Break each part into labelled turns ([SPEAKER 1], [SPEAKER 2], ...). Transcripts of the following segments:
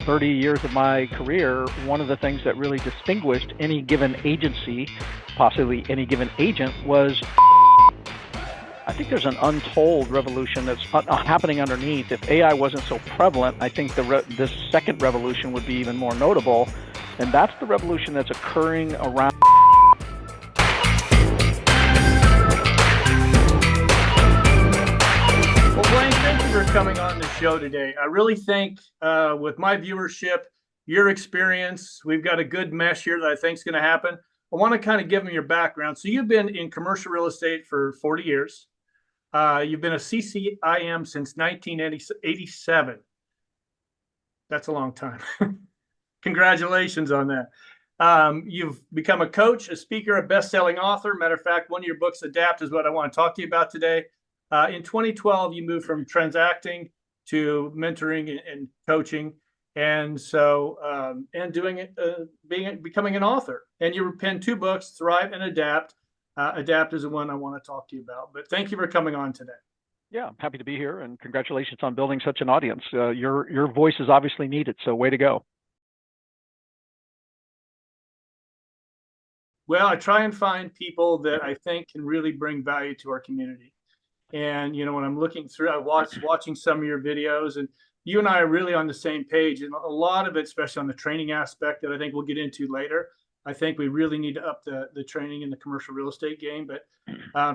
[SPEAKER 1] 30 years of my career, one of the things that really distinguished any given agency, possibly any given agent, was I think there's an untold revolution that's happening underneath. If AI wasn't so prevalent, I think this second revolution would be even more notable, and that's the revolution that's occurring around.
[SPEAKER 2] Well, Blaine, thank you for coming on the show today. I really think with my viewership, your experience, we've got a good mesh here that I think is going to happen. I want to kind of give them your background. So you've been in commercial real estate for 40 years. You've been a CCIM since 1987. That's a long time. Congratulations on that. You've become a coach, a speaker, a best-selling author. Matter of fact, one of your books, Adapt, is what I want to talk to you about today. In 2012, you moved from transacting to mentoring and coaching, and so doing it, becoming an author. And you penned two books, Thrive and Adapt. Adapt is the one I want to talk to you about. But thank you for coming on today.
[SPEAKER 1] Yeah, I'm happy to be here, and congratulations on building such an audience. Your voice is obviously needed, so way to go.
[SPEAKER 2] Well, I try and find people that I think can really bring value to our community. And when I'm looking through, watching some of your videos, and you and I are really on the same page. And a lot of it, especially on the training aspect, that I think we'll get into later. I think we really need to up the training in the commercial real estate game. But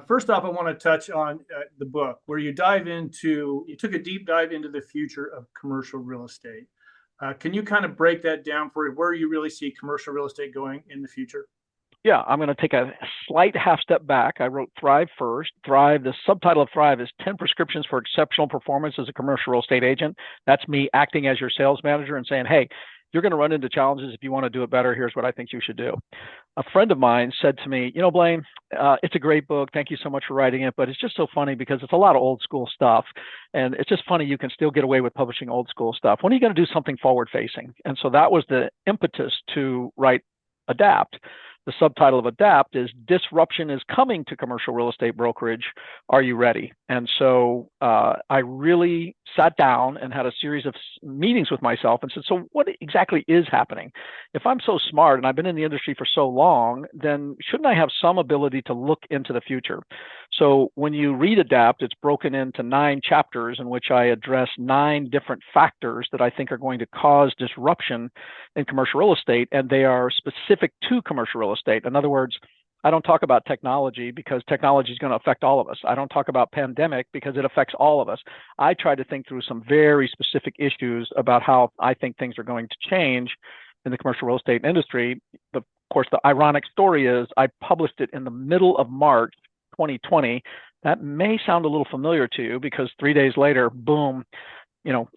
[SPEAKER 2] first off, I want to touch on the book where you took a deep dive into the future of commercial real estate. Can you kind of break that down for where you really see commercial real estate going in the future?
[SPEAKER 1] Yeah, I'm going to take a slight half step back. I wrote Thrive first. Thrive, the subtitle of Thrive is 10 prescriptions for exceptional performance as a commercial real estate agent. That's me acting as your sales manager and saying, hey, you're going to run into challenges. If you want to do it better, here's what I think you should do. A friend of mine said to me, Blaine, it's a great book. Thank you so much for writing it. But it's just so funny because it's a lot of old school stuff. And it's just funny you can still get away with publishing old school stuff. When are you going to do something forward facing? And so that was the impetus to write Adapt. The subtitle of Adapt is Disruption is Coming to Commercial Real Estate Brokerage. Are you ready? And so I really sat down and had a series of meetings with myself and said, so what exactly is happening? If I'm so smart and I've been in the industry for so long, then shouldn't I have some ability to look into the future? So when you read Adapt, it's broken into 9 chapters in which I address 9 different factors that I think are going to cause disruption in commercial real estate, and they are specific to commercial real estate. In other words, I don't talk about technology because technology is going to affect all of us. I don't talk about pandemic because it affects all of us. I try to think through some very specific issues about how I think things are going to change in the commercial real estate industry. Of course, the ironic story is I published it in the middle of March 2020. That may sound a little familiar to you because 3 days later, boom,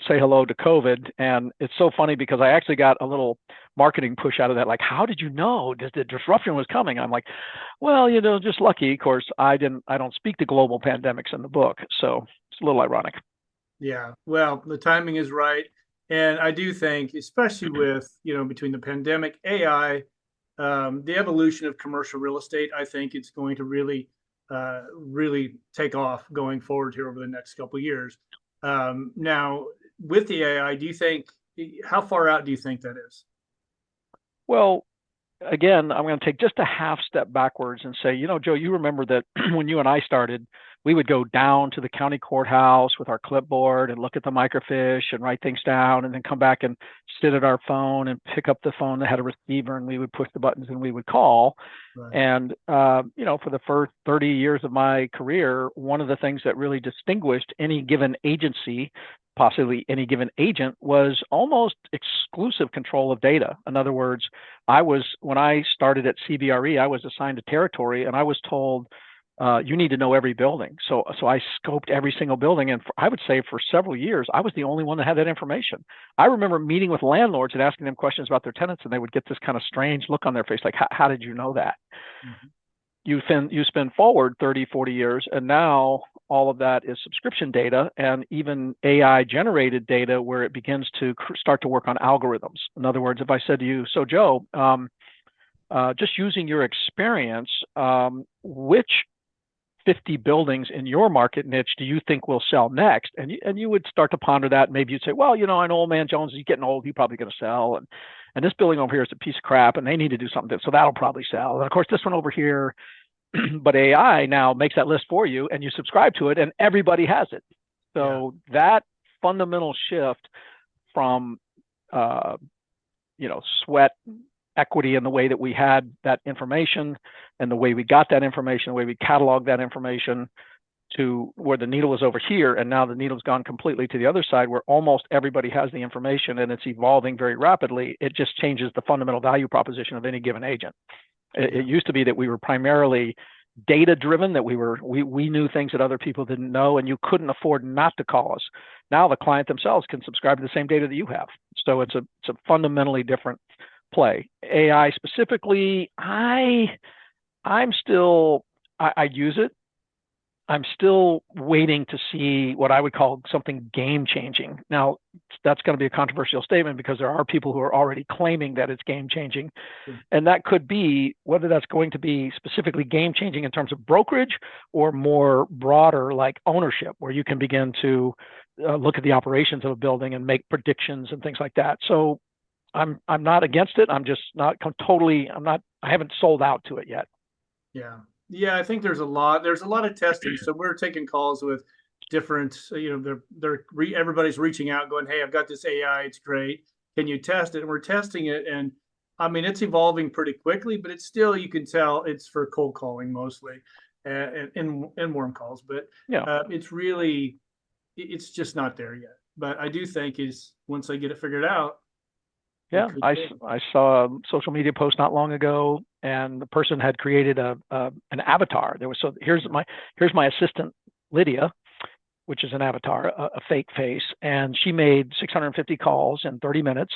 [SPEAKER 1] say hello to COVID. And it's so funny because I actually got a little marketing push out of that. Like, how did you know that the disruption was coming? I'm like, well, just lucky. Of course, I don't speak to global pandemics in the book. So it's a little ironic.
[SPEAKER 2] Yeah, well, the timing is right. And I do think, especially with, between the pandemic, AI, the evolution of commercial real estate, I think it's going to really take off going forward here over the next couple of years. Now, with the AI, how far out do you think that is?
[SPEAKER 1] Well, again, I'm going to take just a half step backwards and say, Joe, you remember that when you and I started, we would go down to the county courthouse with our clipboard and look at the microfiche and write things down and then come back and sit at our phone and pick up the phone that had a receiver and we would push the buttons and we would call. Right. And, for the first 30 years of my career, one of the things that really distinguished any given agency, possibly any given agent, was almost exclusive control of data. In other words, when I started at CBRE, I was assigned a territory and I was told, you need to know every building. So I scoped every single building. And I would say for several years, I was the only one that had that information. I remember meeting with landlords and asking them questions about their tenants, and they would get this kind of strange look on their face, like, how did you know that? Mm-hmm. You spend forward 30, 40 years, and now all of that is subscription data and even AI generated data where it begins to start to work on algorithms. In other words, if I said to you, so Joe, just using your experience, which 50 buildings in your market niche do you think will sell next? And you would start to ponder that. Maybe you'd say, well, I know old man Jones, he's getting old, he's probably going to sell. And this building over here is a piece of crap and they need to do something, so that'll probably sell. And of course, this one over here, but AI now makes that list for you and you subscribe to it and everybody has it. So that fundamental shift from, sweat equity in the way that we had that information and the way we got that information, the way we cataloged that information, to where the needle is over here. And now the needle's gone completely to the other side where almost everybody has the information and it's evolving very rapidly. It just changes the fundamental value proposition of any given agent. It used to be that we were primarily data driven, that we knew things that other people didn't know, and you couldn't afford not to call us. Now the client themselves can subscribe to the same data that you have. So it's a fundamentally different play. AI specifically, I use it. I'm still waiting to see what I would call something game changing. Now, that's going to be a controversial statement because there are people who are already claiming that it's game changing. And that could be whether that's going to be specifically game changing in terms of brokerage or more broader like ownership, where you can begin to look at the operations of a building and make predictions and things like that. So I'm not against it. I'm just not totally, I haven't sold out to it yet.
[SPEAKER 2] Yeah. Yeah, I think there's a lot of testing. So we're taking calls with different, everybody's reaching out going, hey, I've got this AI, it's great. Can you test it? And we're testing it. And I mean, it's evolving pretty quickly, but it's still, you can tell it's for cold calling mostly and warm calls. But it's just not there yet. But I do think once they get it figured out.
[SPEAKER 1] Yeah, I saw a social media post not long ago, and the person had created an avatar. Here's my assistant Lydia, which is an avatar, a fake face, and she made 650 calls in 30 minutes,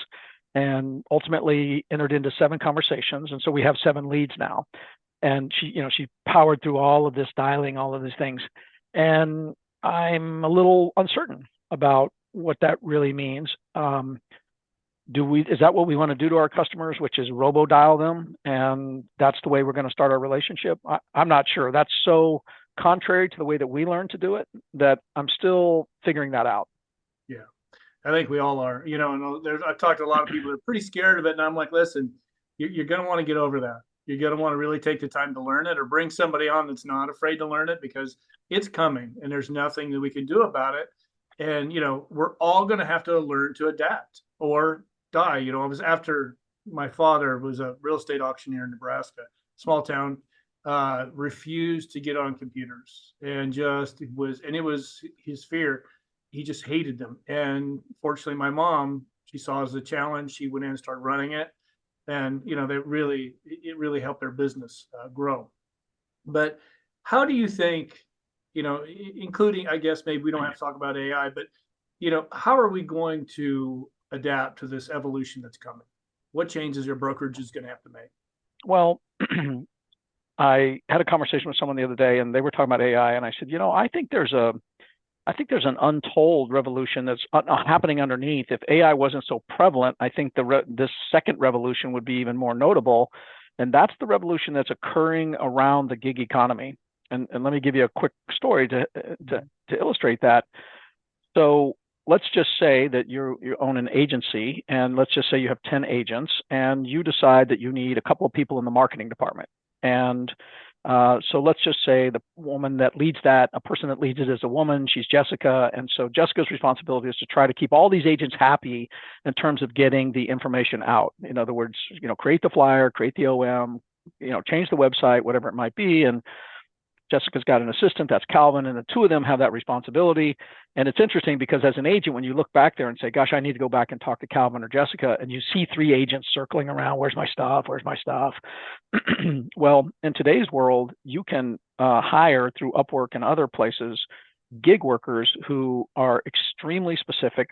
[SPEAKER 1] and ultimately entered into 7 conversations, and so we have 7 leads now. And she powered through all of this dialing, all of these things, and I'm a little uncertain about what that really means. Is that what we want to do to our customers, which is robo dial them, and that's the way we're going to start our relationship? I'm not sure. That's so contrary to the way that we learn to do it that I'm still figuring that out.
[SPEAKER 2] Yeah, I think we all are. And I've talked to a lot of people that are pretty scared of it, and I'm like, listen, you're going to want to get over that. You're going to want to really take the time to learn it, or bring somebody on that's not afraid to learn it, because it's coming, and there's nothing that we can do about it. And we're all going to have to learn to adapt or die. It was after my father was a real estate auctioneer in Nebraska, small town, refused to get on computers, and it was his fear. He just hated them. And fortunately, my mom, she saw it as a challenge. She went in and started running it. And, it really helped their business grow. But how do you think, including, I guess, maybe we don't have to talk about AI, but, how are we going to adapt to this evolution that's coming? What changes your brokerage is going to have to make?
[SPEAKER 1] Well, I had a conversation with someone the other day, and they were talking about AI, and I said, I think there's an untold revolution that's happening underneath. If AI wasn't so prevalent, I think this second revolution would be even more notable, and that's the revolution that's occurring around the gig economy. And let me give you a quick story to illustrate that. So let's just say that you own an agency, and let's just say you have 10 agents, and you decide that you need a couple of people in the marketing department. And so let's just say the woman that leads that, a person that leads it is a woman, she's Jessica. And so Jessica's responsibility is to try to keep all these agents happy in terms of getting the information out. In other words, create the flyer, create the OM, change the website, whatever it might be. And Jessica's got an assistant, that's Calvin, and the two of them have that responsibility. And it's interesting because as an agent, when you look back there and say, gosh, I need to go back and talk to Calvin or Jessica, and you see 3 agents circling around, where's my stuff? Where's my stuff? Well, in today's world, you can hire through Upwork and other places gig workers who are extremely specific.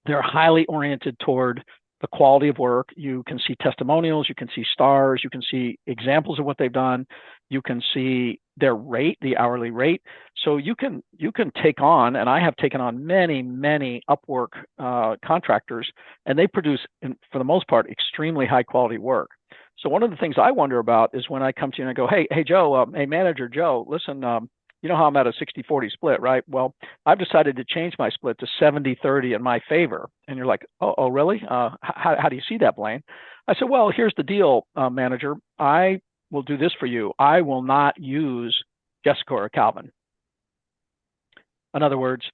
[SPEAKER 1] They're highly oriented toward the quality of work. You can see testimonials, you can see stars, you can see examples of what they've done, you can see their rate, the hourly rate. So you can take on, and I have taken on many Upwork contractors, and they produce, for the most part, extremely high quality work. So one of the things I wonder about is when I come to you and I go, hey Joe, hey manager Joe, listen, you know how I'm at a 60-40 split, right? Well, I've decided to change my split to 70-30 in my favor. And you're like, oh really? How do you see that, Blaine? I said, well, here's the deal, manager. I will do this for you. I will not use Jessica or Calvin. In other words,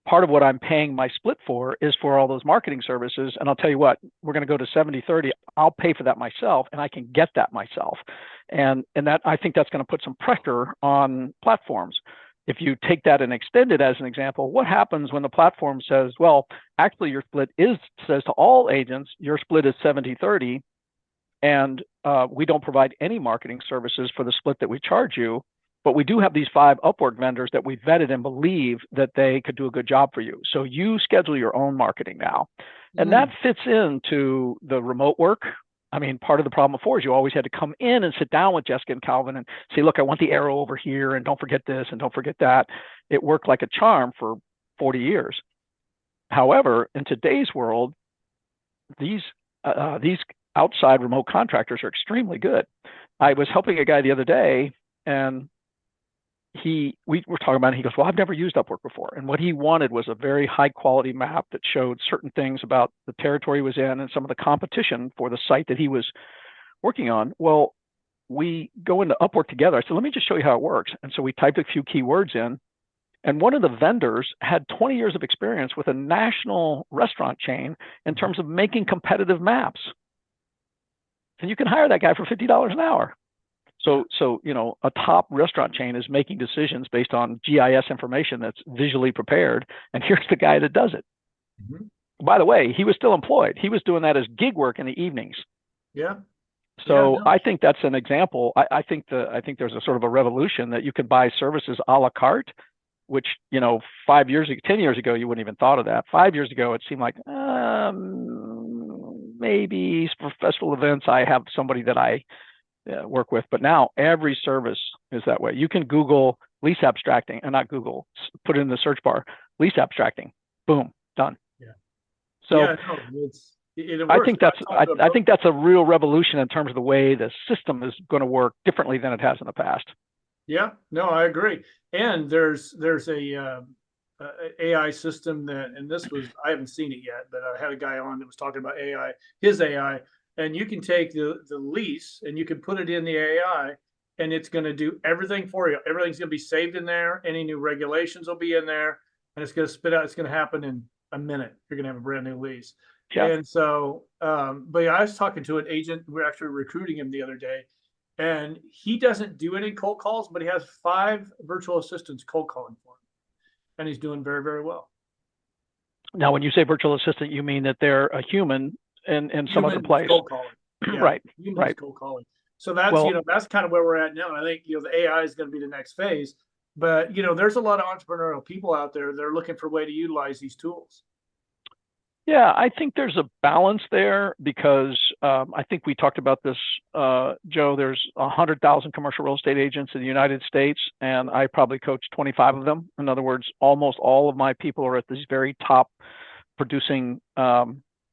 [SPEAKER 1] part of what I'm paying my split for is for all those marketing services. And I'll tell you what, we're going to go to 70-30. I'll pay for that myself, and I can get that myself. And that, I think that's going to put some pressure on platforms. If you take that and extend it as an example, what happens when the platform says, well, actually your split says to all agents, your split is 70-30, and we don't provide any marketing services for the split that we charge you, but we do have these 5 Upwork vendors that we vetted and believe that they could do a good job for you. So you schedule your own marketing now. And that fits into the remote work. I mean, part of the problem before is you always had to come in and sit down with Jessica and Calvin and say, look, I want the arrow over here, and don't forget this and don't forget that. It worked like a charm for 40 years. However, in today's world, these outside remote contractors are extremely good. I was helping a guy the other day, and we were talking about it. He goes, well, I've never used Upwork before. And what he wanted was a very high quality map that showed certain things about the territory he was in and some of the competition for the site that he was working on. Well, we go into Upwork together. I said, let me just show you how it works. And so we typed a few keywords in, and one of the vendors had 20 years of experience with a national restaurant chain in terms of making competitive maps. And you can hire that guy for $50 an hour. So a top restaurant chain is making decisions based on GIS information that's visually prepared, and here's the guy that does it. By the way, he was still employed. He was doing that as gig work in the evenings.
[SPEAKER 2] Yeah.
[SPEAKER 1] So I think that's an example. I think there's a sort of a revolution that you can buy services a la carte, which 10 years ago you wouldn't even thought of that. 5 years ago it seemed like maybe for festival events I have somebody that I work with, but now every service is that way. You can Google lease abstracting, and not Google, put it in the search bar, lease abstracting, boom, done.
[SPEAKER 2] Yeah.
[SPEAKER 1] So
[SPEAKER 2] it
[SPEAKER 1] I think that's a real revolution in terms of the way the system is going to work differently than it has in the past.
[SPEAKER 2] Yeah, no, I agree. And there's a AI system that, and I haven't seen it yet, but I had a guy on that was talking about AI, his AI. And you can take the lease and you can put it in the AI, and it's going to do everything for you. Everything's going to be saved in there. Any new regulations will be in there, and it's going to spit out. It's going to happen in a minute. You're going to have a brand new lease. Yeah. And so, but I was talking to an agent. We're actually recruiting him the other day, and he doesn't do any cold calls, but he has 5 virtual assistants cold calling for him, and he's doing very, very well.
[SPEAKER 1] Now, when you say virtual assistant, you mean that they're a human in some other place.
[SPEAKER 2] Cold calling. Yeah,
[SPEAKER 1] right.
[SPEAKER 2] Cold calling. So that's, that's kind of where we're at now. And I think, the AI is going to be the next phase, but, there's a lot of entrepreneurial people out there that are looking for a way to utilize these tools.
[SPEAKER 1] Yeah, I think there's a balance there because I think we talked about this, Joe. There's 100,000 commercial real estate agents in the United States, and I probably coach 25 of them. In other words, almost all of my people are at these very top producing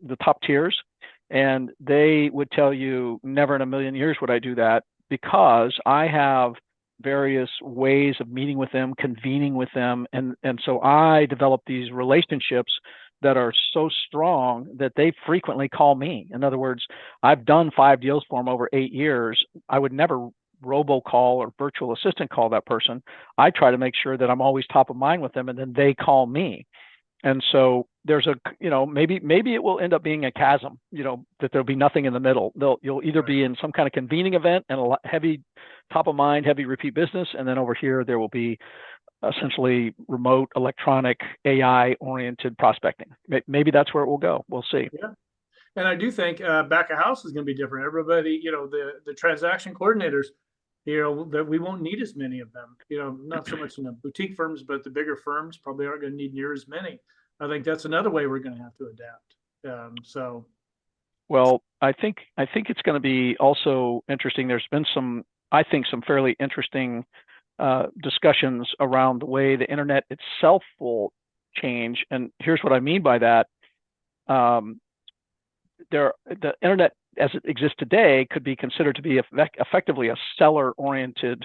[SPEAKER 1] the top tiers, and they would tell you never in a million years would I do that, because I have various ways of meeting with them, convening with them, and so I develop these relationships that are so strong that they frequently call me. In other words, I've done 5 deals for them over 8 years. I would never robocall or virtual assistant call that person. I try to make sure that I'm always top of mind with them, and then they call me. And so there's maybe it will end up being a chasm, that there'll be nothing in the middle. You'll either be in some kind of convening event and a heavy top of mind, heavy repeat business. And then over here, there will be essentially remote, electronic, AI oriented prospecting. Maybe that's where it will go. We'll see.
[SPEAKER 2] Yeah. And I do think back of house is going to be different. Everybody, the transaction coordinators, that we won't need as many of them, not so much in the boutique firms, but the bigger firms probably aren't going to need near as many. I think that's another way we're going to have to adapt. Well,
[SPEAKER 1] I think it's going to be also interesting. There's been some fairly interesting discussions around the way the internet itself will change. And here's what I mean by that. The internet as it exists today could be considered to be effectively a seller-oriented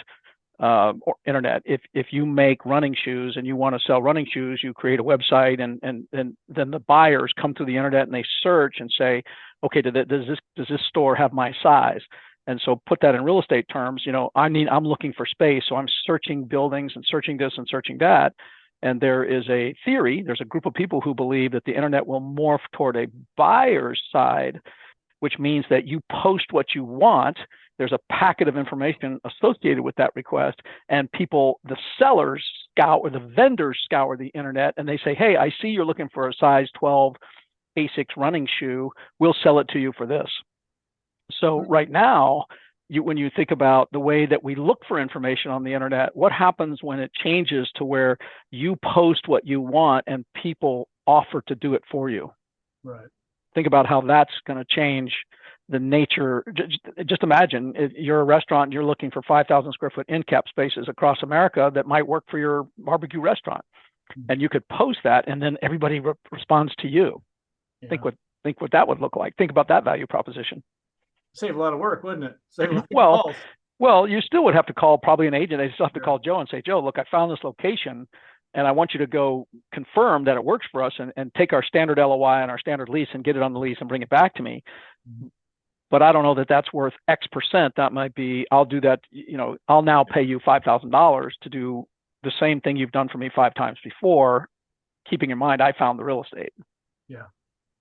[SPEAKER 1] or internet. If you make running shoes and you want to sell running shoes, you create a website, and then the buyers come through the internet and they search and say, okay, does this store have my size? And so put that in real estate terms, I'm looking for space, so I'm searching buildings and searching this and searching that. And there is a theory, there's a group of people who believe that the internet will morph toward a buyer's side, which means that you post what you want. There's a packet of information associated with that request, and the sellers or the vendors scour the internet, and they say, hey, I see you're looking for a size 12 ASICS running shoe. We'll sell it to you for this. So right now, when you think about the way that we look for information on the internet, what happens when it changes to where you post what you want and people offer to do it for you?
[SPEAKER 2] Right.
[SPEAKER 1] Think about how that's going to change the nature. Just imagine you're a restaurant and you're looking for 5,000 square foot end cap spaces across America that might work for your barbecue restaurant. And you could post that, and then everybody responds to you. Yeah. Think what that would look like. Think about that value proposition.
[SPEAKER 2] Save a lot of work, wouldn't it? Save a lot of calls.
[SPEAKER 1] Well, you still would have to call probably an agent. They still have to call Joe and say, Joe, look, I found this location, and I want you to go confirm that it works for us, and take our standard LOI and our standard lease and get it on the lease and bring it back to me. Mm-hmm. But I don't know that that's worth X percent. That might be, I'll do that. I'll now pay you $5,000 to do the same thing you've done for me 5 times before, keeping in mind I found the real estate.
[SPEAKER 2] Yeah.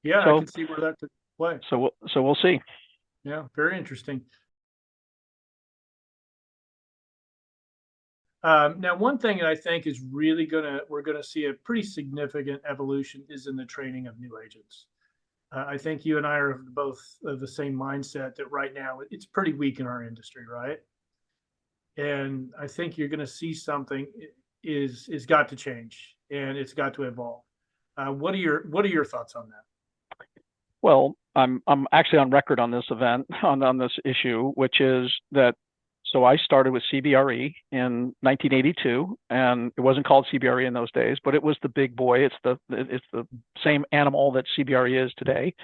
[SPEAKER 2] Yeah, so, I can see where that could play.
[SPEAKER 1] So we'll see.
[SPEAKER 2] Yeah, very interesting. Now, one thing that I think is really we're gonna see a pretty significant evolution is in the training of new agents. I think you and I are both of the same mindset that right now it's pretty weak in our industry, right? And I think you're going to see something is got to change, and it's got to evolve. What are your thoughts on that?
[SPEAKER 1] Well, I'm actually on record on this event on this issue, which is that. So I started with CBRE in 1982, and it wasn't called CBRE in those days, but it was the big boy. It's the same animal that CBRE is today.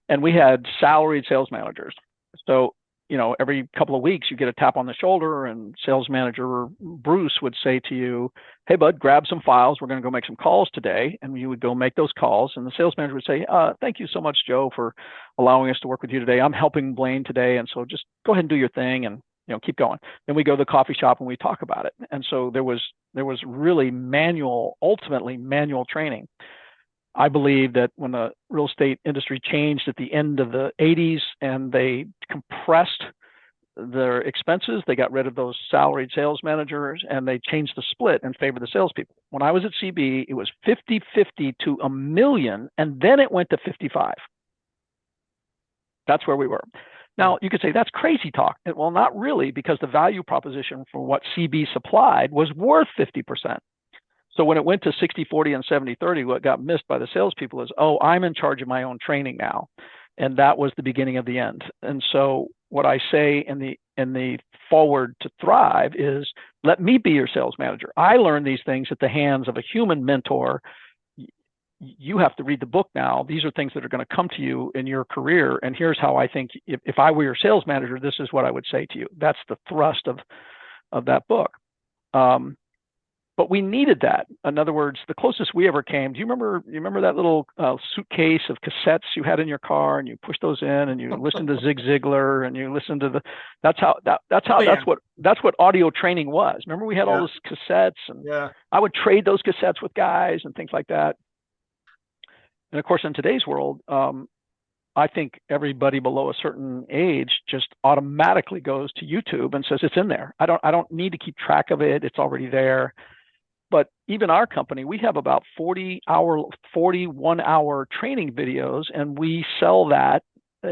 [SPEAKER 1] And we had salaried sales managers. So, every couple of weeks you get a tap on the shoulder, and sales manager Bruce would say to you, hey, bud, grab some files. We're going to go make some calls today. And you would go make those calls. And the sales manager would say, thank you so much, Joe, for allowing us to work with you today. I'm helping Blaine today. And so just go ahead and do your thing and keep going. Then we go to the coffee shop and we talk about it. And so there was really ultimately manual training. I believe that when the real estate industry changed at the end of the 80s and they compressed their expenses, they got rid of those salaried sales managers and they changed the split in favor of the salespeople. When I was at CB, it was 50-50 to $1 million, and then it went to 55. That's where we were. Now, you could say that's crazy talk. Well, not really, because the value proposition for what CB supplied was worth 50%. So when it went to 60-40 and 70-30, what got missed by the salespeople is, I'm in charge of my own training now. And that was the beginning of the end. And so what I say in the forward to Thrive is, let me be your sales manager. I learned these things at the hands of a human mentor. You have to read the book now. These are things that are going to come to you in your career. And here's how I think, if I were your sales manager, this is what I would say to you. That's the thrust of that book. But we needed that. In other words, the closest we ever came, do you remember that little suitcase of cassettes you had in your car, and you push those in and you listen to Zig Ziglar and you listen to that's what audio training was. Remember, we had all those cassettes, and I would trade those cassettes with guys and things like that. And of course, in today's world, I think everybody below a certain age just automatically goes to YouTube and says it's in there. I don't need to keep track of it. It's already there. But even our company, we have about 41-hour training videos, and we sell that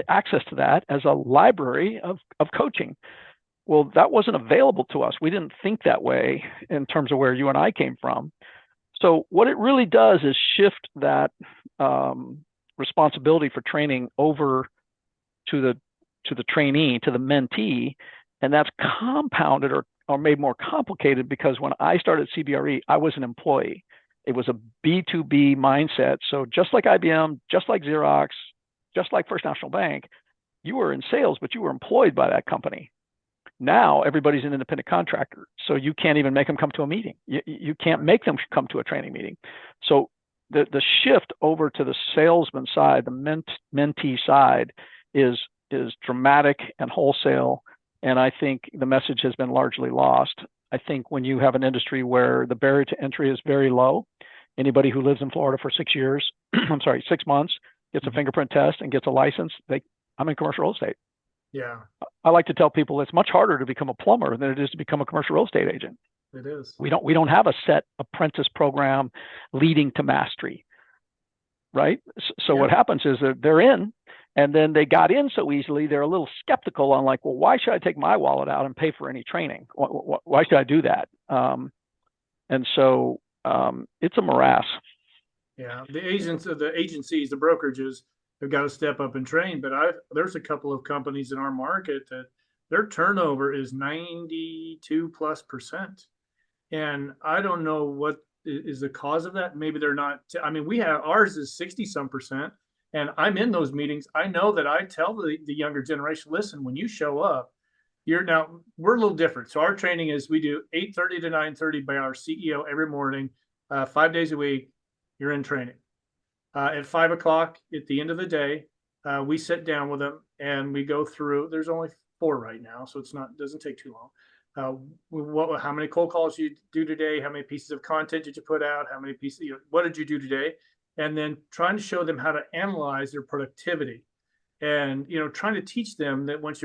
[SPEAKER 1] access to that as a library of coaching. Well, that wasn't available to us. We didn't think that way in terms of where you and I came from. So what it really does is shift that responsibility for training over to the trainee, to the mentee, and that's compounded or made more complicated because when I started CBRE, I was an employee. It was a B2B mindset. So just like IBM, just like Xerox, just like First National Bank, you were in sales, but you were employed by that company. Now everybody's an independent contractor, so you can't even make them come to a meeting. You can't make them come to a training meeting. So the shift over to the salesman side, the mentee side, is dramatic and wholesale. And I think the message has been largely lost. I think when you have an industry where the barrier to entry is very low, anybody who lives in Florida for 6 years, 6 months, gets a fingerprint test and gets a license, I'm in commercial real estate.
[SPEAKER 2] Yeah.
[SPEAKER 1] I like to tell people it's much harder to become a plumber than it is to become a commercial real estate agent.
[SPEAKER 2] It is.
[SPEAKER 1] We don't have a set apprentice program leading to mastery, right? So what happens is that they're in, and then they got in so easily, they're a little skeptical on like, well, why should I take my wallet out and pay for any training? Why should I do that? And so it's a morass.
[SPEAKER 2] Yeah, the agents of the agencies, the brokerages have got to step up and train. But there's a couple of companies in our market that their turnover is 92+%. And I don't know what is the cause of that. Maybe they're not. I mean, ours is 60-some%. And I'm in those meetings. I know that I tell the younger generation, listen, when you show up, we're a little different. So our training is we do 8:30 to 9:30 by our CEO every morning, 5 days a week. You're in training. At 5 o'clock at the end of the day, we sit down with them and we go through. There's only 4 right now, so doesn't take too long. How many cold calls you do today? How many pieces of content did you put out? How many pieces? What did you do today? And then trying to show them how to analyze their productivity, and trying to teach them that once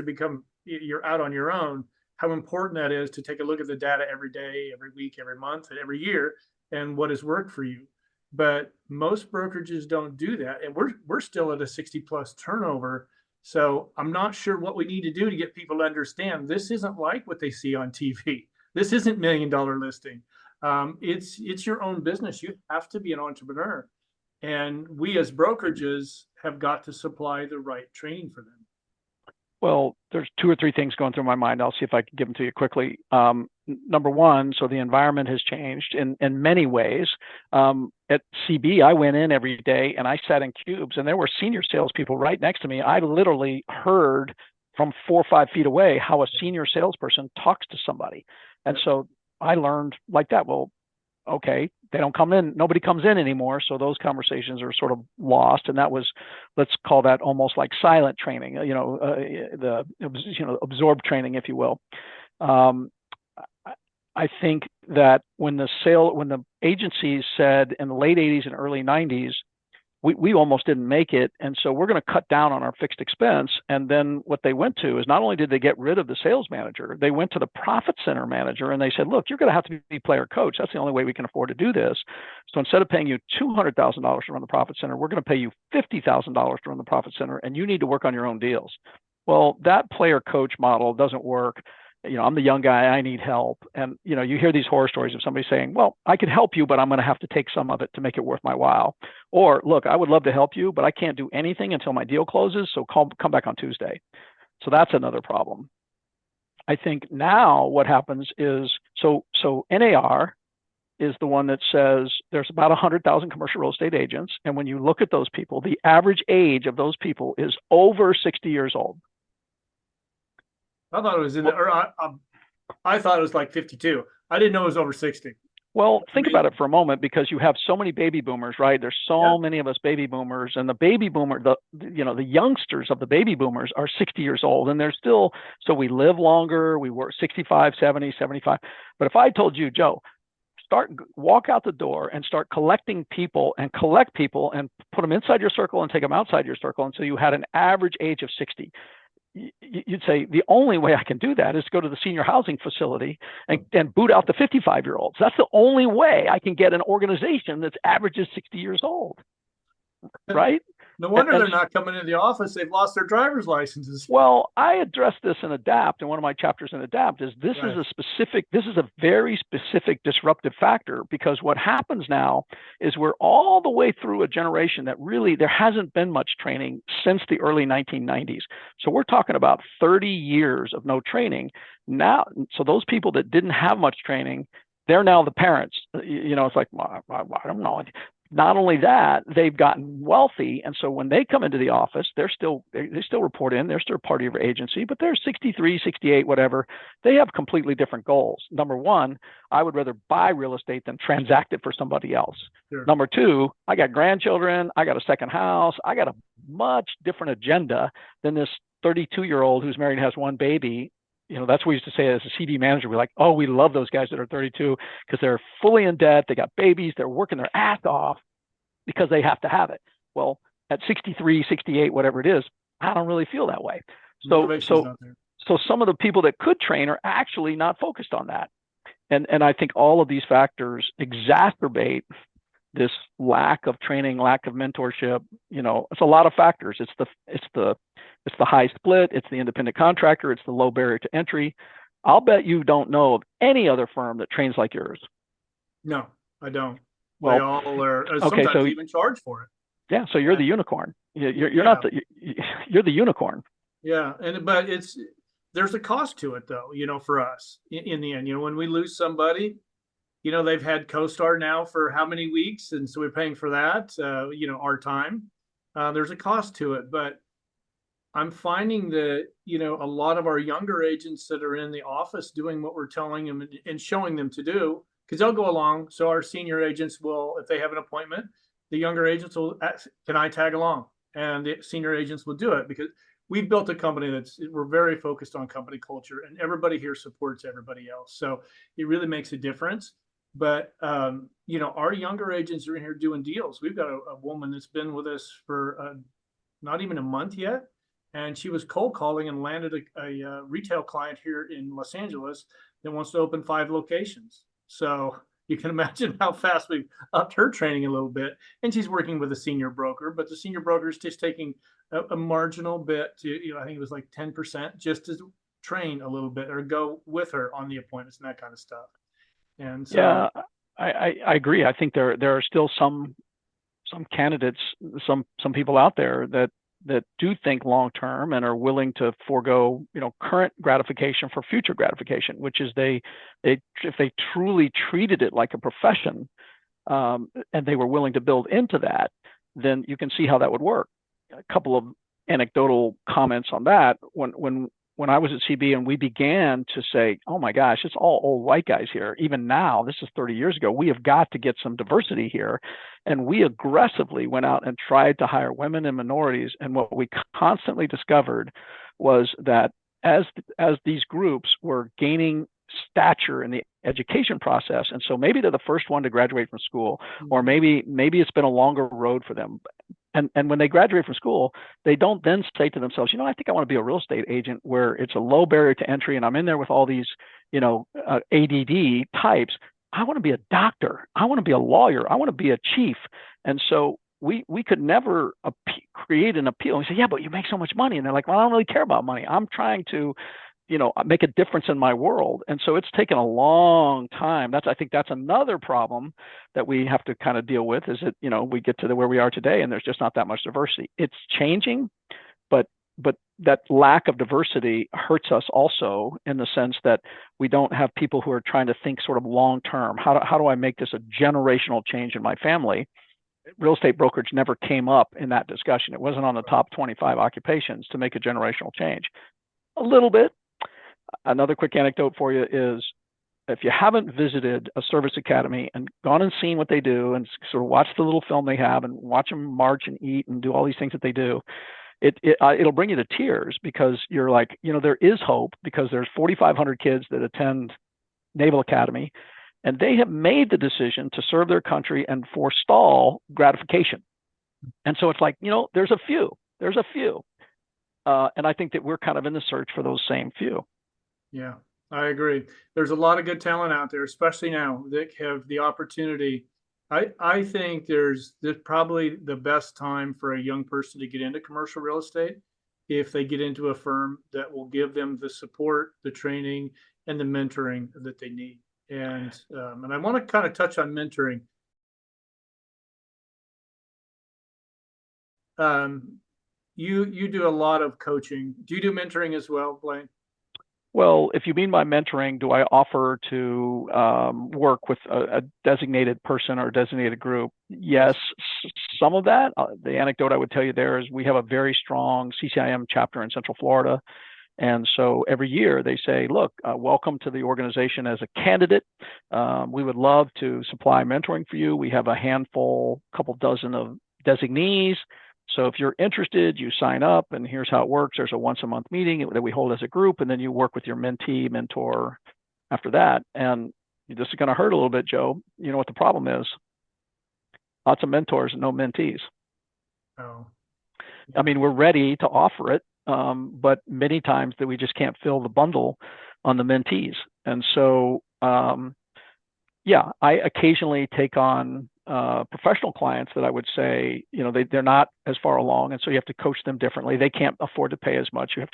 [SPEAKER 2] you're out on your own, how important that is to take a look at the data every day, every week, every month, and every year, and what has worked for you. But most brokerages don't do that, and we're still at a 60+ turnover. So I'm not sure what we need to do to get people to understand this isn't like what they see on TV. This isn't $1 million listing. It's your own business. You have to be an entrepreneur. And we as brokerages have got to supply the right training for them.
[SPEAKER 1] Well, there's 2 or 3 things going through my mind. I'll see if I can give them to you quickly. Number one, so the environment has changed in many ways. At CB, I went in every day and I sat in cubes, and there were senior salespeople right next to me. I literally heard from 4 or 5 feet away how a senior salesperson talks to somebody. And so I learned like that. Well, okay, they don't come in, nobody comes in anymore. So those conversations are sort of lost. And that was, let's call that almost like silent training, the absorbed training, if you will. I think that when the agencies said in the late 80s and early 90s, we almost didn't make it. And so we're going to cut down on our fixed expense. And then what they went to is not only did they get rid of the sales manager, they went to the profit center manager and they said, look, you're going to have to be player coach. That's the only way we can afford to do this. So instead of paying you $200,000 to run the profit center, we're going to pay you $50,000 to run the profit center, and you need to work on your own deals. Well, that player coach model doesn't work. I'm the young guy, I need help. And, you hear these horror stories of somebody saying, well, I could help you, but I'm going to have to take some of it to make it worth my while. Or, look, I would love to help you, but I can't do anything until my deal closes. So come back on Tuesday. So that's another problem. I think now what happens is, so NAR is the one that says there's about 100,000 commercial real estate agents. And when you look at those people, the average age of those people is over 60 years old.
[SPEAKER 2] I thought it was I thought it was like 52. I didn't know it was over 60.
[SPEAKER 1] Well, think about it for a moment, because you have so many baby boomers, right? There's so many of us baby boomers, and the baby boomer, the youngsters of the baby boomers are 60 years old, and they're still, so we live longer, we work 65, 70, 75. But if I told you, Joe, walk out the door and start collecting people and collect people and put them inside your circle and take them outside your circle until you had an average age of 60. You'd say the only way I can do that is to go to the senior housing facility and boot out the 55-year-olds. That's the only way I can get an organization that's averages 60 years old, right?
[SPEAKER 2] No wonder they're not coming into the office. They've lost their driver's licenses.
[SPEAKER 1] Well, I addressed this in Adapt, and one of my chapters in Adapt is this is a very specific disruptive factor, because what happens now is we're all the way through a generation that really there hasn't been much training since the early 1990s. So we're talking about 30 years of no training now. So those people that didn't have much training, they're now the parents. It's like, I don't know. Not only that, they've gotten wealthy, and so when they come into the office, they still report in, they're still part of your agency, but they're 63, 68, whatever. They have completely different goals. Number one, I would rather buy real estate than transact it for somebody else.
[SPEAKER 2] Sure.
[SPEAKER 1] Number two, I got grandchildren, I got a second house, I got a much different agenda than this 32-year-old who's married and has one baby. That's what we used to say as a CD manager. We're like, oh, we love those guys that are 32 because they're fully in debt. They got babies. They're working their ass off because they have to have it. Well, at 63, 68, whatever it is, I don't really feel that way. So,
[SPEAKER 2] Motivation's
[SPEAKER 1] so,
[SPEAKER 2] not there.
[SPEAKER 1] so some of the people that could train are actually not focused on that. And I think all of these factors exacerbate this lack of training, lack of mentorship. It's a lot of factors. It's the high split, it's the independent contractor, it's the low barrier to entry. I'll bet you don't know of any other firm that trains like yours.
[SPEAKER 2] No, I don't.
[SPEAKER 1] Well,
[SPEAKER 2] they all are
[SPEAKER 1] okay,
[SPEAKER 2] sometimes
[SPEAKER 1] so
[SPEAKER 2] even charge for it.
[SPEAKER 1] yeah, so you're the unicorn. You're not you're the unicorn.
[SPEAKER 2] Yeah, but there's a cost to it though, for us in the end. When we lose somebody, they've had CoStar now for how many weeks, and so we're paying for that. Our time. There's a cost to it, but I'm finding that a lot of our younger agents that are in the office doing what we're telling them and showing them to do, because they'll go along. So our senior agents will, if they have an appointment, the younger agents will ask, can I tag along? And the senior agents will do it because we've built a company we're very focused on company culture, and everybody here supports everybody else. So it really makes a difference. But our younger agents are in here doing deals. We've got a woman that's been with us for not even a month yet, and she was cold calling and landed a retail client here in Los Angeles that wants to open 5 locations. So you can imagine how fast we've upped her training a little bit. And she's working with a senior broker, but the senior broker is just taking a marginal bit to, I think it was like 10% just to train a little bit or go with her on the appointments and that kind of stuff. And so,
[SPEAKER 1] yeah, I agree. I think there are still some candidates, some people out there that do think long term and are willing to forego current gratification for future gratification, which is they if they truly treated it like a profession, and they were willing to build into that, then you can see how that would work. A couple of anecdotal comments on that. When I was at CB and we began to say, oh my gosh, it's all old white guys here. Even now, this is 30 years ago, we have got to get some diversity here. And we aggressively went out and tried to hire women and minorities. And what we constantly discovered was that as these groups were gaining stature in the education process, and so maybe they're the first one to graduate from school, or maybe it's been a longer road for them. And when they graduate from school, they don't then say to themselves, I think I want to be a real estate agent where it's a low barrier to entry and I'm in there with all these, ADD types. I want to be a doctor. I want to be a lawyer. I want to be a chief. And so we could never create an appeal. And we say, yeah, but you make so much money. And they're like, well, I don't really care about money. I'm trying to make a difference in my world. And so it's taken a long time. I think that's another problem that we have to kind of deal with, is that, we get to where we are today and there's just not that much diversity. It's changing, but that lack of diversity hurts us also in the sense that we don't have people who are trying to think sort of long term. How do I make this a generational change in my family? Real estate brokerage never came up in that discussion. It wasn't on the top 25 occupations to make a generational change. A little bit. Another quick anecdote for you is, if you haven't visited a service academy and gone and seen what they do and sort of watched the little film they have and watch them march and eat and do all these things that they do, it'll bring you to tears, because you're like, there is hope, because there's 4,500 kids that attend Naval Academy, and they have made the decision to serve their country and forestall gratification. And so it's like, there's a few. And I think that we're kind of in the search for those same few.
[SPEAKER 2] Yeah, I agree. There's a lot of good talent out there, especially now that have the opportunity. I think there's probably the best time for a young person to get into commercial real estate if they get into a firm that will give them the support, the training, and the mentoring that they need. And I want to kind of touch on mentoring. You do a lot of coaching. Do you do mentoring as well, Blaine?
[SPEAKER 1] Well, if you mean by mentoring, do I offer to work with a designated person or a designated group? Yes, some of that. The anecdote I would tell you there is we have a very strong CCIM chapter in Central Florida. And so every year they say, look, welcome to the organization as a candidate. We would love to supply mentoring for you. We have a handful, couple dozen of designees. So if you're interested, you sign up, and here's how it works. There's a once a month meeting that we hold as a group, and then you work with your mentee, mentor after that. And this is going to hurt a little bit, Joe. You know what the problem is? Lots of mentors and no mentees.
[SPEAKER 2] Oh,
[SPEAKER 1] I mean, we're ready to offer it, but many times that we just can't fill the bundle on the mentees. And so, yeah, I occasionally take on professional clients that I would say, they're not as far along, and so you have to coach them differently. They can't afford to pay as much. There's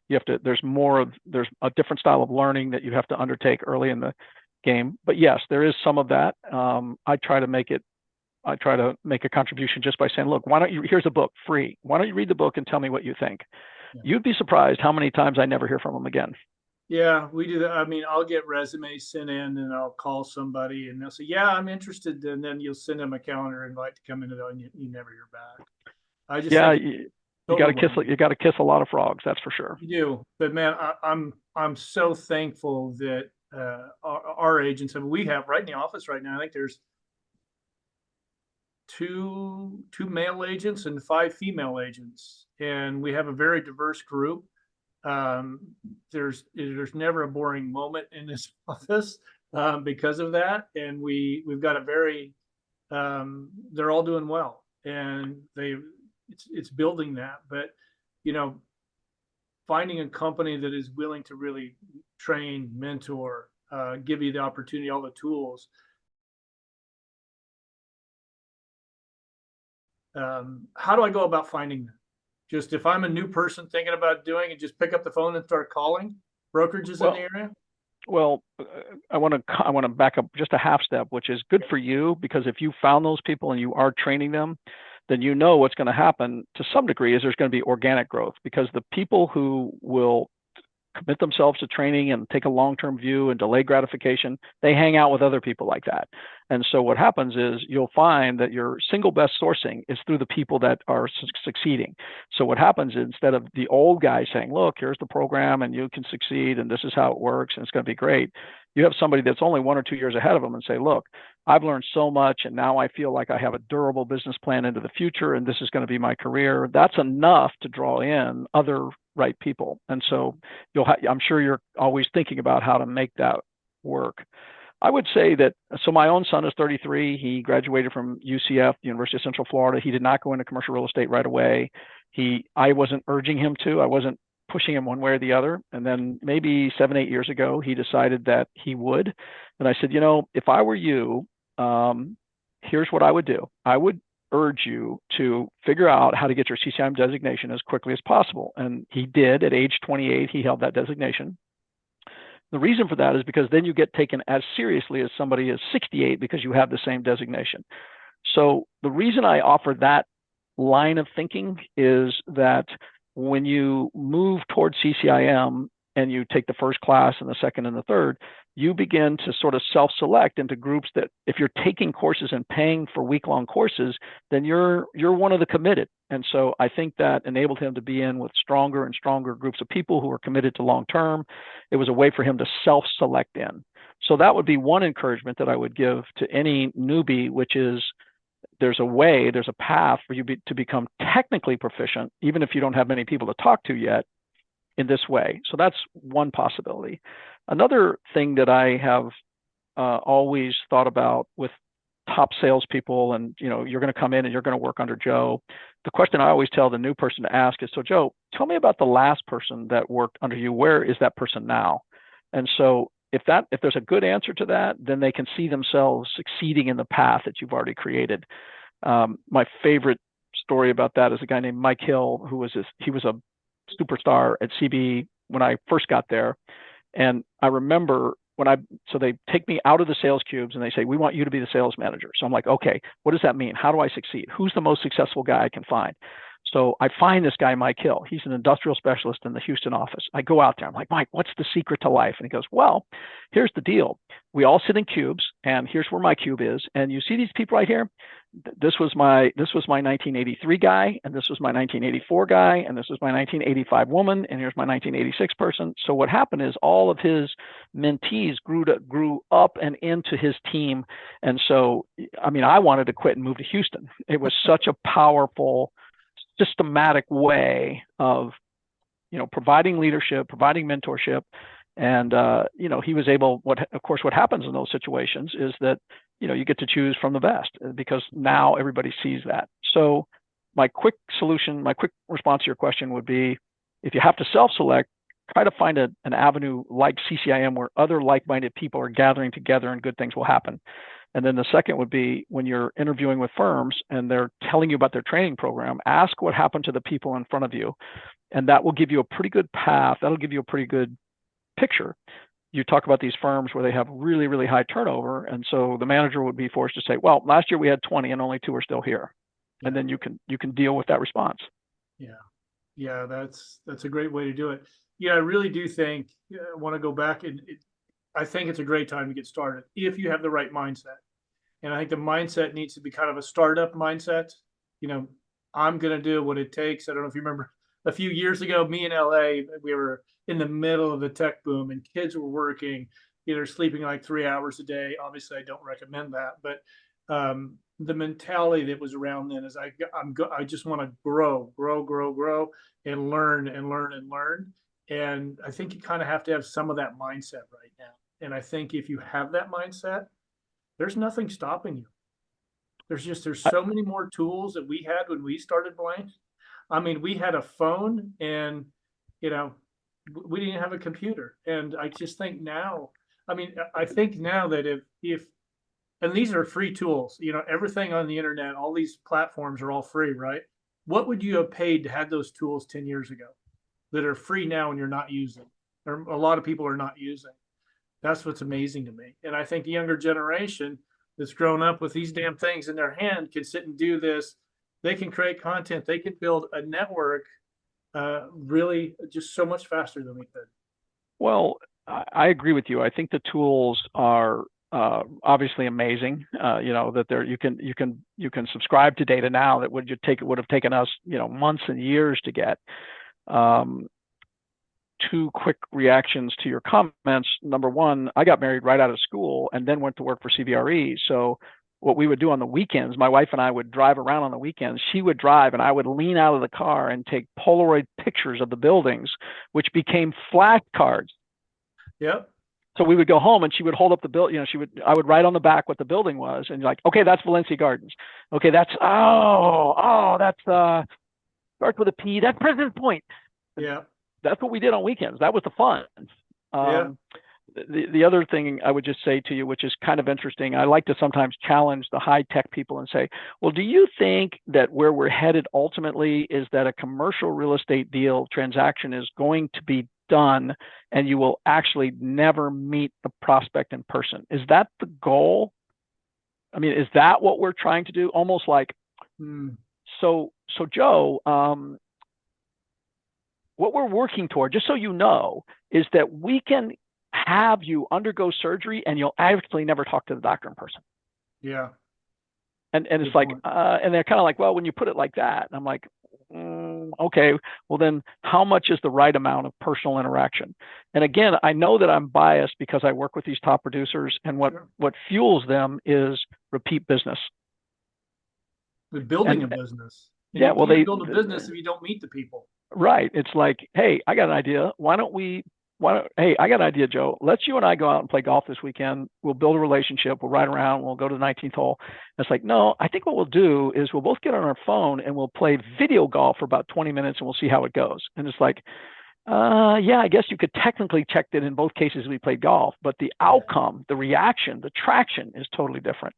[SPEAKER 1] a different style of learning that you have to undertake early in the game. But yes, there is some of that. I try to make a contribution just by saying, look, here's a book free. Why don't you read the book and tell me what you think? Yeah. You'd be surprised how many times I never hear from them again.
[SPEAKER 2] Yeah, we do that. I mean, I'll get resumes sent in and I'll call somebody and they'll say, yeah, I'm interested. And then you'll send them a calendar invite to come into that and you never hear back. I just
[SPEAKER 1] you got to kiss a lot of frogs. That's for sure.
[SPEAKER 2] You do. But man, I'm so thankful that our agents, I mean, we have right in the office right now, I think there's two male agents and 5 female agents. And we have a very diverse group. There's never a boring moment in this office because of that, and we've got a very they're all doing well, and it's building that. But finding a company that is willing to really train, mentor, give you the opportunity, all the tools. How do I go about finding them? Just if I'm a new person thinking about doing it, just pick up the phone and start calling brokerages in the area?
[SPEAKER 1] Well, I want to back up just a half step, which is good for you, because if you found those people and you are training them, then what's going to happen to some degree is there's going to be organic growth, because the people who will commit themselves to training and take a long-term view and delay gratification, they hang out with other people like that. And so what happens is you'll find that your single best sourcing is through the people that are succeeding. So what happens is, instead of the old guy saying, look, here's the program and you can succeed and this is how it works and it's going to be great, you have somebody that's only 1 or 2 years ahead of them and say, look, I've learned so much and now I feel like I have a durable business plan into the future and this is going to be my career. That's enough to draw in other right people. And so I'm sure you're always thinking about how to make that work. I would say that, so my own son is 33. He graduated from UCF, University of Central Florida. He did not go into commercial real estate right away. I wasn't urging him to. I wasn't pushing him one way or the other. And then maybe 7, 8 years ago, he decided that he would. And I said, if I were you, here's what I would do. I would urge you to figure out how to get your CCIM designation as quickly as possible. And he did. At age 28, he held that designation. The reason for that is because then you get taken as seriously as somebody is 68 because you have the same designation. So the reason I offer that line of thinking is that when you move towards CCIM and you take the first class and the second and the third, you begin to sort of self-select into groups that, if you're taking courses and paying for week-long courses, then you're one of the committed. And so I think that enabled him to be in with stronger and stronger groups of people who are committed to long-term. It was a way for him to self-select in. So that would be one encouragement that I would give to any newbie, which is there's a path for you to become technically proficient, even if you don't have many people to talk to yet, in this way. So that's one possibility. Another thing that I have always thought about with top salespeople, and you're going to come in and you're going to work under Joe. The question I always tell the new person to ask is, so Joe, tell me about the last person that worked under you. Where is that person now? And so if there's a good answer to that, then they can see themselves succeeding in the path that you've already created. My favorite story about that is a guy named Mike Hill, he was a superstar at CB when I first got there. And I remember so they take me out of the sales cubes and they say, we want you to be the sales manager. So I'm like, okay, what does that mean? How do I succeed? Who's the most successful guy I can find? So I find this guy, Mike Hill. He's an industrial specialist in the Houston office. I go out there. I'm like, Mike, what's the secret to life? And he goes, well, here's the deal. We all sit in cubes, and here's where my cube is. And you see these people right here? This was my 1983 guy, and this was my 1984 guy, and this was my 1985 woman, and here's my 1986 person. So what happened is all of his mentees grew up and into his team. And so, I mean, I wanted to quit and move to Houston. It was such a powerful, systematic way of providing leadership, providing mentorship. And he was able, what happens in those situations is that you get to choose from the best, because now everybody sees that. So my quick response to your question would be, if you have to self-select, try to find an avenue like CCIM where other like-minded people are gathering together and good things will happen. And then the second would be, when you're interviewing with firms and they're telling you about their training program, ask what happened to the people in front of you. And that will give you a pretty good path. That'll give you a pretty good picture. You talk about these firms where they have really, really high turnover. And so the manager would be forced to say, well, last year we had 20 and only 2 are still here. And then you can deal with that response.
[SPEAKER 2] Yeah, that's a great way to do it. Yeah, I really do think, I want to go back, and I think it's a great time to get started if you have the right mindset. And I think the mindset needs to be kind of a startup mindset. I'm going to do what it takes. I don't know if you remember a few years ago, me in LA, we were in the middle of the tech boom and kids were working, sleeping like 3 hours a day. Obviously, I don't recommend that, but the mentality that was around then is I just want to grow and learn and learn and learn. And I think you kind of have to have some of that mindset right now. And I think if you have that mindset, there's nothing stopping you. There's so many more tools that we had when we started Blank. I mean, we had a phone, and we didn't have a computer. And I just think now, I think now that if and these are free tools, everything on the internet, all these platforms are all free, right? What would you have paid to have those tools 10 years ago that are free now and you're not using, or a lot of people are not using? That's what's amazing to me. And I think the younger generation that's grown up with these damn things in their hand can sit and do this. They can create content. They can build a network really just so much faster than we could.
[SPEAKER 1] Well, I agree with you. I think the tools are obviously amazing. That you can subscribe to data now that would have taken us months and years to get. 2 quick reactions to your comments. Number one, I got married right out of school and then went to work for CBRE. So what we would do on the weekends, my wife and I would drive around on the weekends. She would drive and I would lean out of the car and take Polaroid pictures of the buildings, which became flashcards.
[SPEAKER 2] Yep.
[SPEAKER 1] So we would go home and she would hold up the bill. I would write on the back what the building was, and like, okay, that's Valencia Gardens. Okay, that's that's starts with a P. That's President's Point.
[SPEAKER 2] Yeah.
[SPEAKER 1] That's what we did on weekends. That was the fun. The other thing I would just say to you, which is kind of interesting, I like to sometimes challenge the high tech people and say, well, do you think that where we're headed ultimately is that a commercial real estate deal transaction is going to be done and you will actually never meet the prospect in person? Is that the goal? I mean, is that what we're trying to do? Almost like, so Joe, what we're working toward, just so you know, is that we can have you undergo surgery and you'll actually never talk to the doctor in person.
[SPEAKER 2] Yeah.
[SPEAKER 1] And it's like, and they're kind of like, well, when you put it like that, and I'm like, okay, well then how much is the right amount of personal interaction? And again, I know that I'm biased because I work with these top producers, and what fuels them is repeat business.
[SPEAKER 2] They're building a business. And
[SPEAKER 1] yeah, well, they
[SPEAKER 2] build a business if you don't meet the people.
[SPEAKER 1] Right. It's like, hey, I got an idea. Hey, I got an idea, Joe. Let's you and I go out and play golf this weekend. We'll build a relationship. We'll ride around. We'll go to the 19th hole. And it's like, no, I think what we'll do is we'll both get on our phone and we'll play video golf for about 20 minutes and we'll see how it goes. And it's like, yeah, I guess you could technically check that in both cases we played golf, but the outcome, the reaction, the traction is totally different.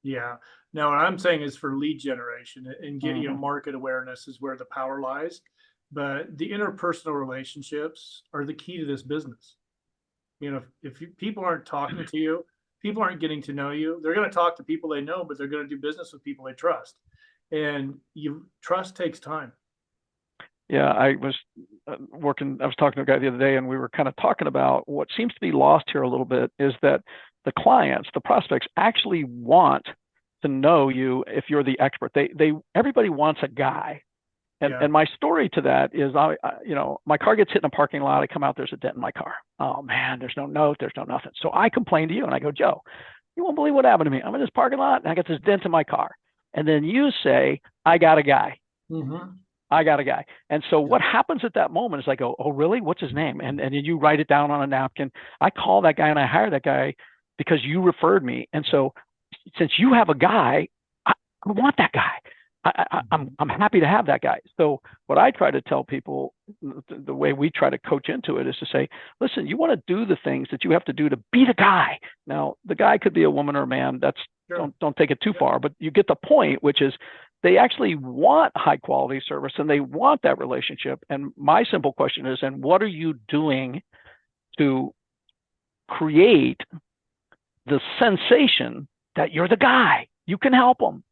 [SPEAKER 2] Yeah. Now, what I'm saying is for lead generation and getting market awareness is where the power lies. But the interpersonal relationships are the key to this business. If people aren't talking to you, people aren't getting to know you. They're going to talk to people they know, but they're going to do business with people they trust. And trust takes time.
[SPEAKER 1] Yeah, I was working, I was talking to a guy the other day, and we were kind of talking about what seems to be lost here a little bit is that the clients, the prospects actually want to know you if you're the expert. Everybody wants a guy.
[SPEAKER 2] Yeah.
[SPEAKER 1] And my story to that is my car gets hit in a parking lot. I come out, there's a dent in my car. Oh man, there's no note, there's no nothing. So I complain to you and I go, Joe, you won't believe what happened to me. I'm in this parking lot and I got this dent in my car. And then you say, I got a guy.
[SPEAKER 2] Mm-hmm.
[SPEAKER 1] I got a guy. And so what happens at that moment is I go, oh, really? What's his name? And you write it down on a napkin. I call that guy and I hire that guy because you referred me. And so since you have a guy, I want that guy. I'm happy to have that guy. So what I try to tell people, the way we try to coach into it is to say, listen, you want to do the things that you have to do to be the guy. Now, the guy could be a woman or a man. That's
[SPEAKER 2] Sure.
[SPEAKER 1] don't take it too far, but you get the point, which is they actually want high quality service and they want that relationship. And my simple question is, and what are you doing to create the sensation that you're the guy? You can help them.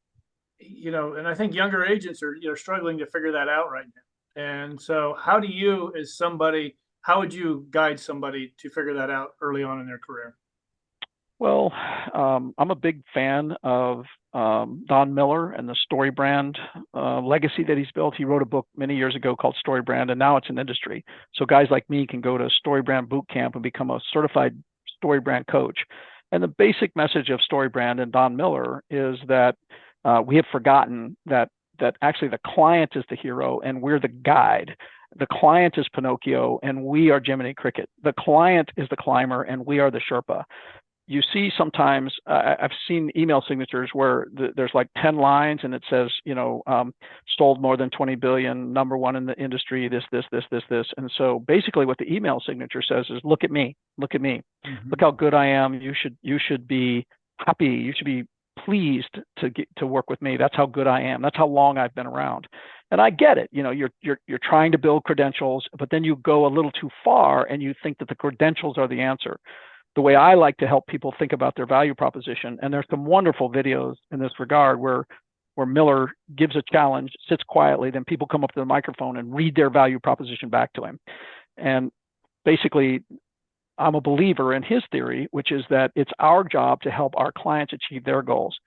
[SPEAKER 2] And I think younger agents are, struggling to figure that out right now. And so how do you, as somebody, how would you guide somebody to figure that out early on in their career?
[SPEAKER 1] Well, I'm a big fan of Don Miller and the StoryBrand legacy that he's built. He wrote a book many years ago called StoryBrand, and now it's an industry. So guys like me can go to StoryBrand boot camp and become a certified StoryBrand coach. And the basic message of StoryBrand and Don Miller is that we have forgotten that actually the client is the hero and we're the guide. The client is Pinocchio and we are Jiminy Cricket. The client is the climber and we are the Sherpa. You see sometimes I've seen email signatures where there's like 10 lines and it says, sold more than 20 billion, number one in the industry, this. And so basically what the email signature says is, look at me,
[SPEAKER 2] Mm-hmm.
[SPEAKER 1] look how good I am. You should be happy. You should be pleased to work with me. That's how good I am. That's how long I've been around. And I get it. You're trying to build credentials, but then you go a little too far and you think that the credentials are the answer. The way I like to help people think about their value proposition, and there's some wonderful videos in this regard where Miller gives a challenge, sits quietly, then people come up to the microphone and read their value proposition back to him. And basically, I'm a believer in his theory, which is that it's our job to help our clients achieve their goals.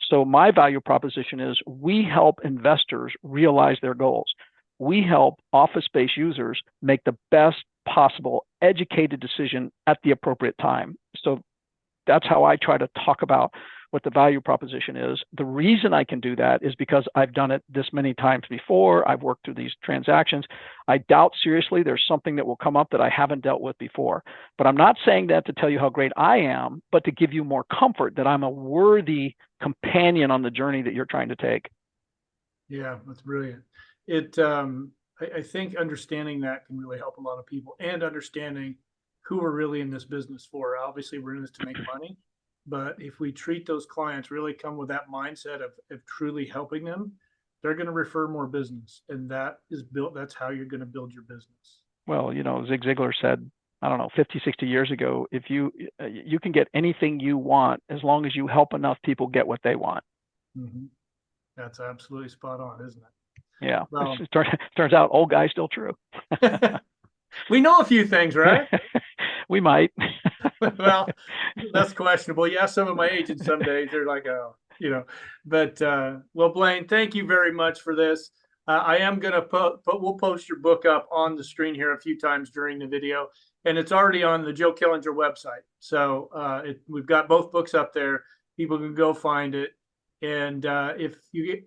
[SPEAKER 1] So my value proposition is we help investors realize their goals. We help office-based users make the best possible educated decision at the appropriate time. So that's how I try to talk about what the value proposition is. The reason I can do that is because I've done it this many times before. I've worked through these transactions. I doubt seriously there's something that will come up that I haven't dealt with before. But I'm not saying that to tell you how great I am, but to give you more comfort that I'm a worthy companion on the journey that you're trying to take.
[SPEAKER 2] Yeah, that's brilliant. I think understanding that can really help a lot of people, and understanding who we're really in this business for. Obviously, we're in this to make money, but if we treat those clients, really come with that mindset of truly helping them, they're going to refer more business, and that's how you're going to build your business.
[SPEAKER 1] Well, Zig Ziglar said, I don't know, 50, 60 years ago, if you can get anything you want as long as you help enough people get what they want.
[SPEAKER 2] Mm-hmm. That's absolutely spot on, isn't it?
[SPEAKER 1] Yeah. Well, turns out old guy's still true.
[SPEAKER 2] We know a few things, right?
[SPEAKER 1] We might.
[SPEAKER 2] Well, that's questionable. Yeah, some of my agents some days they're like, oh, but well, Blaine, thank you very much for this. I am going to we'll post your book up on the screen here a few times during the video, and it's already on the Joe Killinger website. So we've got both books up there. People can go find it. And if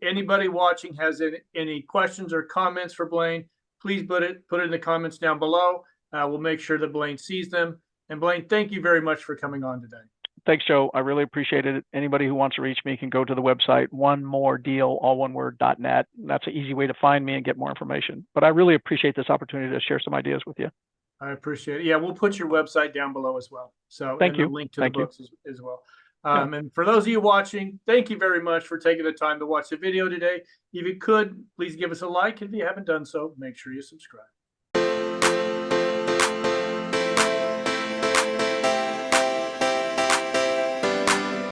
[SPEAKER 2] anybody watching has any questions or comments for Blaine, please put it in the comments down below. We'll make sure that Blaine sees them. And Blaine, thank you very much for coming on today.
[SPEAKER 1] Thanks, Joe. I really appreciate it. Anybody who wants to reach me can go to the website, onemoredeal, all one word, .net. That's an easy way to find me and get more information. But I really appreciate this opportunity to share some ideas with you.
[SPEAKER 2] I appreciate it. Yeah, we'll put your website down below as well. So
[SPEAKER 1] thank you.
[SPEAKER 2] A link to the books as well. And for those of you watching, thank you very much for taking the time to watch the video today. If you could, please give us a like. If you haven't done so, make sure you subscribe.